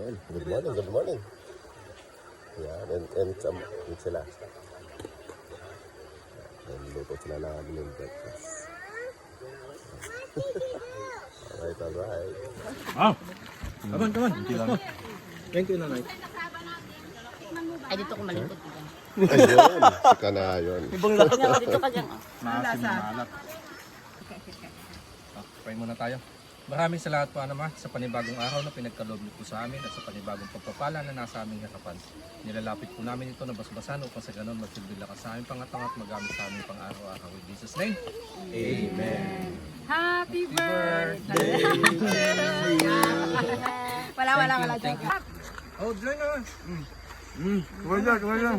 Ayun, good morning, good morning. Yan, and sila. And luto sila ng aming breakfast. Alright, alright. Come on. Thank you, nanay. Ay, dito ko malipot. Ayun, sika na yun. Dito ka dyan. Maasim na alat. Pray muna tayo. Maraming salamat po, Ama, sa panibagong araw na pinagkaloob niyo po sa amin at sa panibagong pagpapala na nasa aming harapan. Nilalapit po namin ito na basbasan upang sa ganon magsilbi lakas sa aming pangatangat magamit sa aming pang-araw-araw. In Jesus' name, Amen. Happy birthday! Wala. Thank you. Oh, join us. Kumain.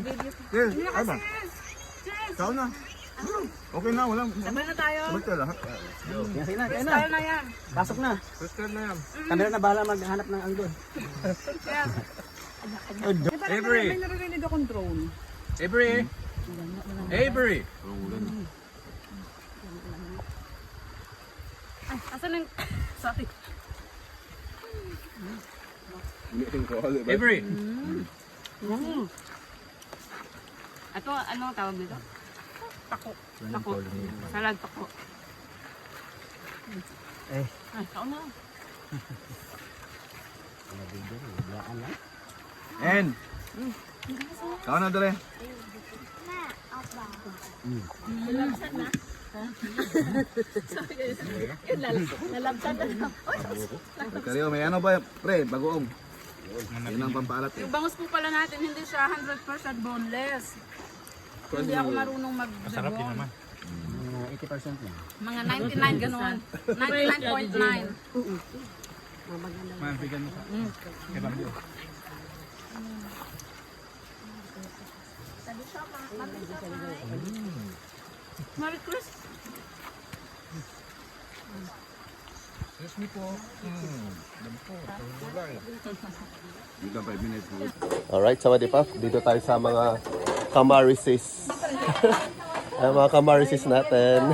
Yes, ay ba? Kao na. Okay na, walang. Sabay na tayo. Basta lahat. Kaya na yan. Pasok na. First turn na yan. Camera na bahala maghanap ng angle. Avery! May narinig akong drone. Avery! Avery! Ay, asan yung... Sorry. Avery! Ito, anong tawag dito? Tako. Salad tako. Eh. Ay, kao na. And. Kao na dere. Nalabsan na. Kariyo, may ano ba? Pre, bagoong. Yan ang pampalat. Yung bangus po pala natin, hindi siya 100% boneless. Hindi ako marunong mag-debon. Masarap din naman. 80% lang. Mga 99 ganoon. 99.9. Bigyan mo sa... Ibang yun. Merry Christmas. Excuse me po. Dami po. Dito 5 minutes. Alright, sawadee pa. Dito tayo sa mga kamarisis. Ay, mga kamarisis natin.